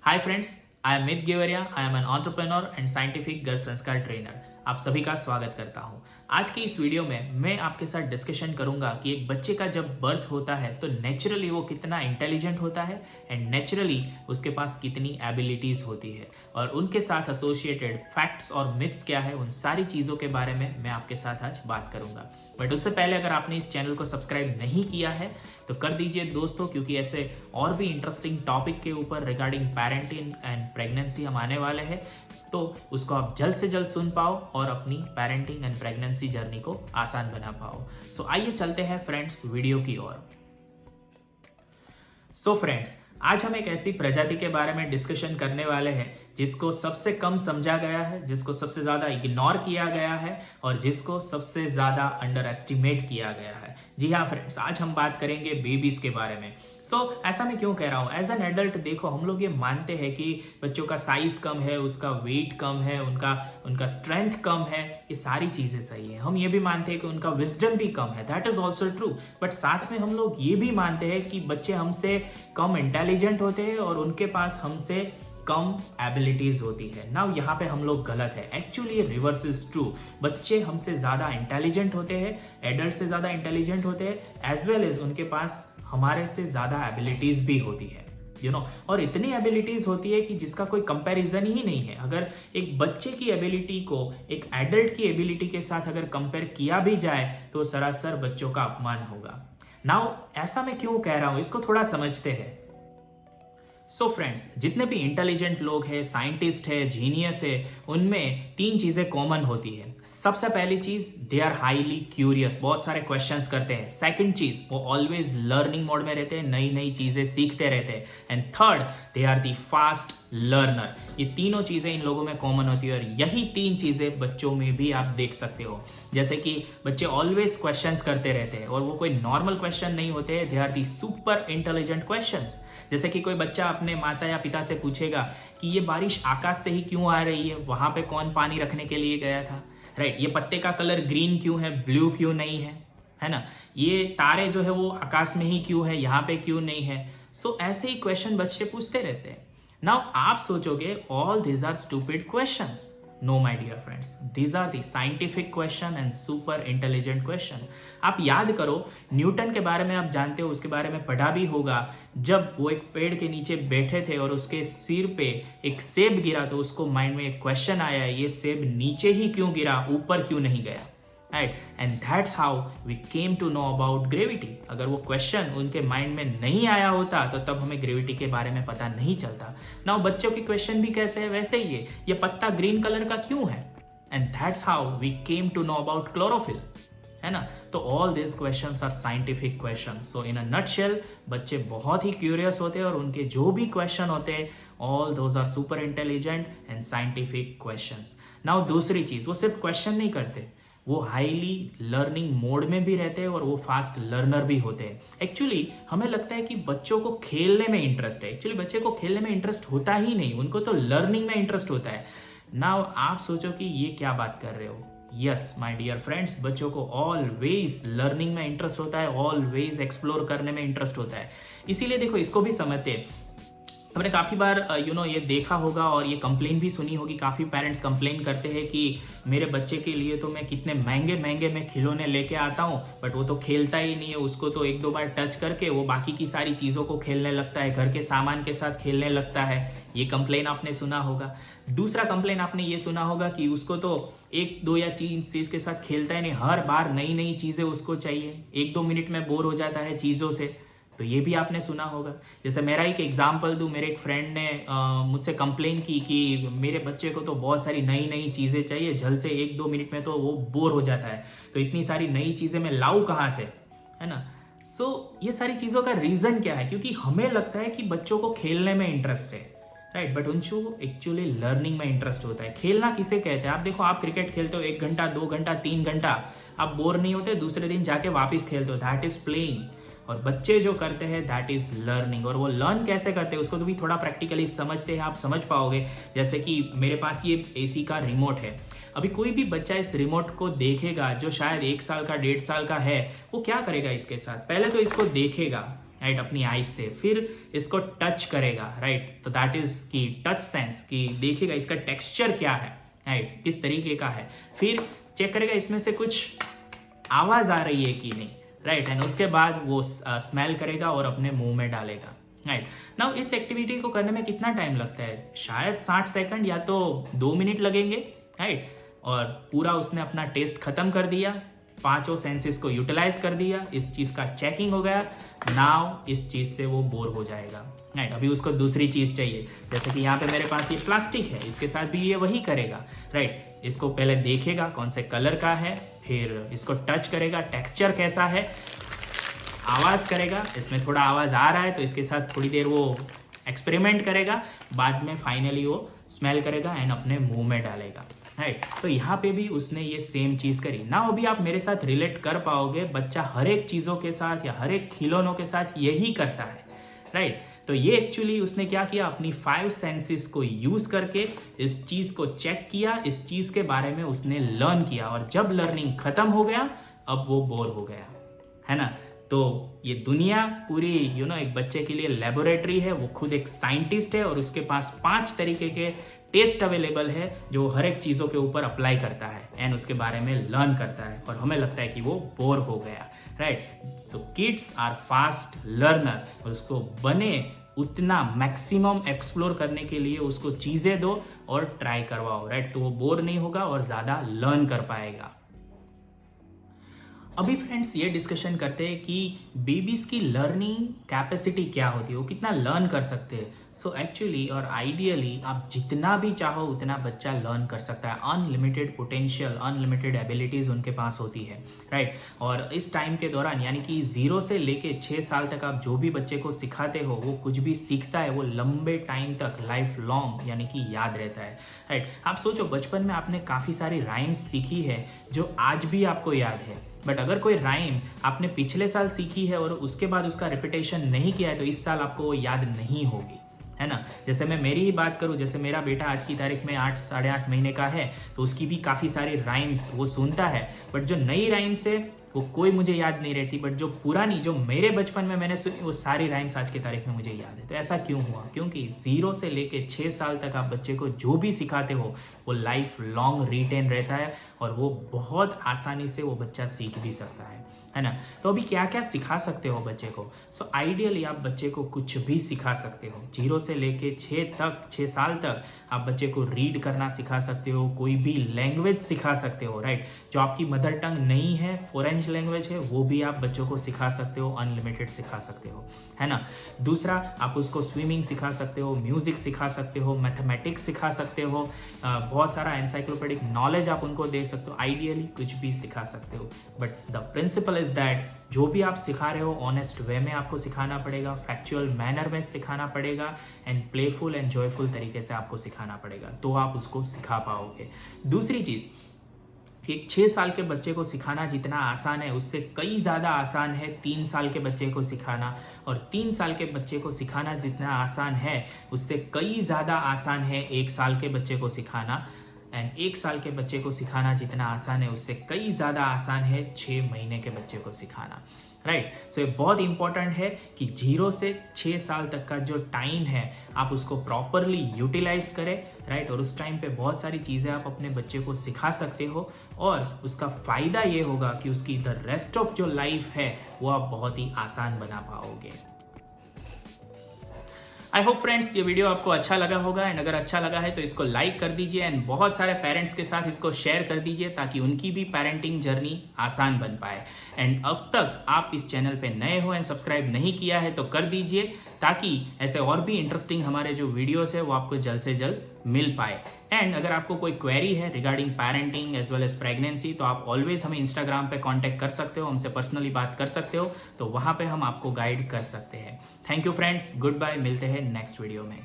Hi friends, I am Mit Gevariya. I am an entrepreneur and scientific girl Sanskar trainer. आप सभी का स्वागत करता हूं। आज की इस वीडियो में मैं आपके साथ डिस्कशन करूंगा कि एक बच्चे का जब बर्थ होता है तो नेचुरली वो कितना इंटेलिजेंट होता है एंड नेचुरली उसके पास कितनी एबिलिटीज होती है और उनके साथ एसोसिएटेड फैक्ट्स और मिथ्स क्या है, उन सारी चीजों के बारे में मैं आपके साथ आज बात करूंगा। बट उससे पहले अगर आपने इस चैनल को सब्सक्राइब नहीं किया है तो कर दीजिए दोस्तों, क्योंकि ऐसे और भी इंटरेस्टिंग टॉपिक के ऊपर रिगार्डिंग पेरेंटिंग एंड प्रेगनेंसी हम आने वाले हैं, तो उसको आप जल्द से जल्द सुन पाओ और अपनी पेरेंटिंग एंड प्रेगनेंसी जर्नी को आसान बना पाओ। सो आइए चलते हैं फ्रेंड्स वीडियो की ओर। सो फ्रेंड्स, आज हम एक ऐसी प्रजाति के बारे में डिस्कशन करने वाले हैं जिसको सबसे कम समझा गया है, जिसको सबसे ज्यादा इग्नोर किया गया है और जिसको सबसे ज्यादा अंडर एस्टिमेट किया गया है। जी हाँ फ्रेंड्स, आज हम बात करेंगे बेबीज के बारे में। ऐसा मैं क्यों कह रहा हूं? एज एन एडल्ट देखो, हम लोग ये मानते हैं कि बच्चों का साइज कम है, उसका वेट कम है, उनका स्ट्रेंथ कम है, ये सारी चीजें सही है। हम ये भी मानते हैं कि उनका विजडम भी कम है, that is also true. But साथ में हम लोग ये भी मानते हैं कि बच्चे हमसे कम इंटेलिजेंट होते हैं और उनके पास हमसे कम एबिलिटीज होती है। नाउ यहाँ पे हम लोग गलत है। Actually reverse is true. बच्चे हमसे ज्यादा इंटेलिजेंट होते हैं, एडल्ट से ज्यादा इंटेलिजेंट होते हैं, एज वेल एज उनके पास हमारे से ज्यादा एबिलिटीज भी होती है, और इतनी एबिलिटीज होती है कि जिसका कोई कंपैरिजन ही नहीं है। अगर एक बच्चे की एबिलिटी को एक एडल्ट की एबिलिटी के साथ अगर कंपेयर किया भी जाए तो सरासर बच्चों का अपमान होगा। नाउ ऐसा मैं क्यों कह रहा हूं, इसको थोड़ा समझते हैं। फ्रेंड्स, जितने भी इंटेलिजेंट लोग हैं, साइंटिस्ट है, जीनियस है, उनमें तीन चीजें कॉमन होती है। सबसे पहली चीज, दे आर हाईली क्यूरियस, बहुत सारे क्वेश्चंस करते हैं। सेकंड चीज, वो ऑलवेज लर्निंग मोड में रहते हैं, नई नई चीजें सीखते रहते हैं। And third, they are the fast learner. ये तीनों चीजें इन लोगों में कॉमन होती है और यही तीन चीजें बच्चों में भी आप देख सकते हो। जैसे कि बच्चे ऑलवेज क्वेश्चंस करते रहते हैं और वो कोई नॉर्मल क्वेश्चन नहीं होते, they are the super intelligent questions. जैसे कि कोई बच्चा अपने माता या पिता से पूछेगा कि ये बारिश आकाश से ही क्यों आ रही है, वहां पे कौन पानी रखने के लिए गया था, राइट? ये पत्ते का कलर ग्रीन क्यों है, ब्लू क्यों नहीं है ना? ये तारे जो है वो आकाश में ही क्यों है, यहाँ पे क्यों नहीं है? ऐसे ही क्वेश्चन बच्चे पूछते रहते हैं। नाउ आप सोचोगे all these are stupid questions. No, my dear friends, these are the scientific question and super intelligent question. आप याद करो, न्यूटन के बारे में आप जानते हो, उसके बारे में पढ़ा भी होगा। जब वो एक पेड़ के नीचे बैठे थे और उसके सिर पे एक सेब गिरा तो उसको माइंड में एक क्वेश्चन आया, ये सेब नीचे ही क्यों गिरा, ऊपर क्यों नहीं गया, right? And that's how we came to know about gravity. अगर वो क्वेश्चन उनके माइंड में नहीं आया होता तो तब हमें ग्रेविटी के बारे में पता नहीं चलता। नाउ बच्चों के क्वेश्चन भी कैसे है वैसे ही है, ये पत्ता ग्रीन कलर का क्यों है, and that's how we came to know about chlorophyll, है ना? तो all this questions are scientific questions. So in a nutshell, बच्चे बहुत ही क्यूरियस होते हैं और उनके जो भी क्वेश्चन होते हैं, all those are super intelligent and scientific questions. Now दूसरी चीज, वो सिर्फ क्वेश्चन नहीं करते, वो हाईली लर्निंग मोड में भी रहते हैं और वो फास्ट लर्नर भी होते हैं। एक्चुअली हमें लगता है कि बच्चों को खेलने में इंटरेस्ट है। एक्चुअली बच्चे को खेलने में इंटरेस्ट होता ही नहीं, उनको तो लर्निंग में इंटरेस्ट होता है। नाउ आप सोचो कि ये क्या बात कर रहे हो। यस माय डियर फ्रेंड्स, बच्चों को ऑलवेज लर्निंग में इंटरेस्ट होता है, ऑलवेज एक्सप्लोर करने में इंटरेस्ट होता है। इसीलिए देखो, इसको भी समझते हैं। हमने काफी बार ये देखा होगा और ये कंप्लेन भी सुनी होगी। काफी पेरेंट्स कंप्लेन करते हैं कि मेरे बच्चे के लिए तो मैं कितने महंगे महंगे मैं खिलौने लेके आता हूँ, बट वो तो खेलता ही नहीं है। उसको तो एक दो बार टच करके वो बाकी की सारी चीजों को खेलने लगता है, घर के सामान के साथ खेलने लगता है। ये कंप्लेन आपने सुना होगा। दूसरा कंप्लेन आपने ये सुना होगा कि उसको तो एक दो या चीज के साथ खेलता ही नहीं, हर बार नई नई चीजें उसको चाहिए, एक दो मिनट में बोर हो जाता है चीजों से। तो ये भी आपने सुना होगा। जैसे मेरा एक एग्जाम्पल दूं, मेरे एक फ्रेंड ने मुझसे कंप्लेन की कि मेरे बच्चे को तो बहुत सारी नई नई चीजें चाहिए, जल्द से एक दो मिनट में तो वो बोर हो जाता है, तो इतनी सारी नई चीजें मैं लाऊं कहां से, है ना? ये सारी चीजों का रीजन क्या है? क्योंकि हमें लगता है कि बच्चों को खेलने में इंटरेस्ट है, राइट? बट उनको एक्चुअली लर्निंग में इंटरेस्ट होता है। खेलना किसे कहते हैं? आप देखो, आप क्रिकेट खेलते हो 1 घंटा 2 घंटा 3 घंटा, आप बोर नहीं होते, दूसरे दिन जाके वापिस खेलते हो, दैट इज प्लेइंग। और बच्चे जो करते हैं दैट इज लर्निंग। और वो लर्न कैसे करते हैं उसको तो भी थोड़ा प्रैक्टिकली समझते हैं, आप समझ पाओगे। जैसे कि मेरे पास ये एसी का रिमोट है, अभी कोई भी बच्चा इस रिमोट को देखेगा जो शायद 1 साल का 1.5 साल का है, वो क्या करेगा इसके साथ? पहले तो इसको देखेगा, राइट, अपनी आईज से, फिर इसको टच करेगा, राइट, तो दैट इज की टच सेंस, की देखिएगा इसका टेक्सचर क्या है, राइट, किस तरीके का है, फिर चेक करेगा इसमें से कुछ आवाज आ रही है कि नहीं, राइट, एंड उसके बाद वो स्मेल करेगा और अपने मुंह में डालेगा, राइट। नाउ इस एक्टिविटी को करने में कितना टाइम लगता है, शायद 60 सेकंड या तो 2 मिनट लगेंगे, राइट, और पूरा उसने अपना टेस्ट खत्म कर दिया, 5 सेंसेस को यूटिलाइज कर दिया, इस चीज का चेकिंग हो गया। नाउ इस चीज से वो बोर हो जाएगा, राइट, अभी उसको दूसरी चीज चाहिए, जैसे कि यहाँ पे मेरे पास ये प्लास्टिक है, इसके साथ भी ये वही करेगा, राइट, इसको पहले देखेगा कौन से कलर का है, फिर इसको टच करेगा, टेक्सचर कैसा है, आवाज करेगा, इसमें थोड़ा आवाज आ रहा है तो इसके साथ थोड़ी देर वो एक्सपेरिमेंट करेगा, बाद में फाइनली वो स्मेल करेगा एंड अपने मुंह में डालेगा, राइट। तो यहाँ पे भी उसने ये सेम चीज करी ना। अभी आप मेरे साथ रिलेट कर पाओगे, बच्चा हर एक चीजों के साथ या हर एक खिलौनों के साथ यही करता है, राइट। तो ये एक्चुअली उसने क्या किया, अपनी 5 सेंसेस को यूज करके इस चीज को चेक किया, इस चीज के बारे में उसने लर्न किया, और जब लर्निंग खत्म हो गया अब वो बोर हो गया, है ना। तो ये दुनिया पूरी एक बच्चे के लिए लेबोरेटरी है, वो खुद एक साइंटिस्ट है और उसके पास 5 तरीके के टेस्ट अवेलेबल है जो हर एक चीजों के ऊपर अप्लाई करता है एंड उसके बारे में लर्न करता है, और हमें लगता है कि वो बोर हो गया, राइट। तो किड्स आर फास्ट लर्नर, और उसको बने उतना मैक्सिमम एक्सप्लोर करने के लिए उसको चीजें दो और ट्राई करवाओ, राइट, तो वो बोर नहीं होगा और ज्यादा लर्न कर पाएगा। अभी फ्रेंड्स ये डिस्कशन करते हैं कि बेबीज की लर्निंग कैपेसिटी क्या होती है, वो कितना लर्न कर सकते हैं। सो एक्चुअली और आइडियली आप जितना भी चाहो उतना बच्चा लर्न कर सकता है, अनलिमिटेड पोटेंशियल, अनलिमिटेड एबिलिटीज उनके पास होती है, राइट। और इस टाइम के दौरान यानी कि 0 से लेके 6 साल तक आप जो भी बच्चे को सिखाते हो वो कुछ भी सीखता है, वो लंबे टाइम तक लाइफ लॉन्ग यानी कि याद रहता है, राइट। आप सोचो बचपन में आपने काफी सारी राइम्स सीखी है जो आज भी आपको याद है, बट अगर कोई राइम आपने पिछले साल सीखी है और उसके बाद उसका रिपीटेशन नहीं किया है तो इस साल आपको वो याद नहीं होगी, है ना। जैसे मैं मेरी ही बात करूं, जैसे मेरा बेटा आज की तारीख में 8 साढ़े 8 महीने का है, तो उसकी भी काफी सारी राइम्स वो सुनता है, बट जो नई राइम्स है वो कोई मुझे याद नहीं रहती, बट जो पुरानी जो मेरे बचपन में मैंने सुनी वो सारी राइम्स आज की तारीख में मुझे याद है। तो ऐसा क्यों हुआ, क्योंकि 0 से लेके 6 साल तक आप बच्चे को जो भी सिखाते हो वो लाइफ लॉन्ग रिटेन रहता है और वो बहुत आसानी से वो बच्चा सीख भी सकता है ना। तो अभी क्या क्या सिखा सकते हो बच्चे को। सो आइडियली आप बच्चे को कुछ भी सिखा सकते हो। 0 से लेके 6 साल तक आप बच्चे को रीड करना सिखा सकते हो, कोई भी लैंग्वेज सिखा सकते हो, राइट। जो आपकी मदर टंग नहीं है, फॉरेन लैंग्वेज है, वो भी आप बच्चों को सिखा सकते हो, अनलिमिटेड सिखा सकते हो, है ना। दूसरा, आप उसको स्विमिंग सिखा सकते हो, म्यूजिक सिखा सकते हो, मैथमेटिक्स सिखा सकते हो, बहुत सारा एनसाइक्लोपीडिक नॉलेज आप उनको दे सकते हो, आइडियली कुछ भी सिखा सकते हो। But the principle is that जो भी आप सिखा रहे हो ऑनेस्ट वे में आपको सिखाना पड़ेगा, फैक्चुअल मैनर में सिखाना पड़ेगा एंड प्लेफुल एंड जॉयफुल तरीके से आपको सिखाना पड़ेगा, तो आप उसको सिखा पाओगे। दूसरी चीज, एक 6 साल के बच्चे को सिखाना जितना आसान है उससे कई ज्यादा आसान है 3 साल के बच्चे को सिखाना, और 3 साल के बच्चे को सिखाना जितना आसान है उससे कई ज्यादा आसान है 1 साल के बच्चे को सिखाना, एंड 1 साल के बच्चे को सिखाना जितना आसान है उससे कई ज्यादा आसान है 6 महीने के बच्चे को सिखाना, राइट। सो बहुत इंपॉर्टेंट है कि 0 से 6 साल तक का जो टाइम है आप उसको प्रॉपरली यूटिलाइज करें, राइट। और उस टाइम पे बहुत सारी चीजें आप अपने बच्चे को सिखा सकते हो और उसका फायदा ये होगा कि उसकी द रेस्ट ऑफ जो लाइफ है वो आप बहुत ही आसान बना पाओगे। आई होप फ्रेंड्स ये वीडियो आपको अच्छा लगा होगा, एंड अगर अच्छा लगा है तो इसको लाइक कर दीजिए एंड बहुत सारे पेरेंट्स के साथ इसको शेयर कर दीजिए ताकि उनकी भी पेरेंटिंग जर्नी आसान बन पाए। एंड अब तक आप इस चैनल पे नए हो एंड सब्सक्राइब नहीं किया है तो कर दीजिए ताकि ऐसे और भी इंटरेस्टिंग हमारे जो वीडियोस है वो आपको जल्द से जल्द मिल पाए। एंड अगर आपको कोई क्वेरी है regarding parenting as well as pregnancy तो आप ऑलवेज हमें इंस्टाग्राम पे कांटेक्ट कर सकते हो, हमसे पर्सनली बात कर सकते हो, तो वहां पे हम आपको गाइड कर सकते हैं। Thank you friends, goodbye, मिलते हैं नेक्स्ट वीडियो में।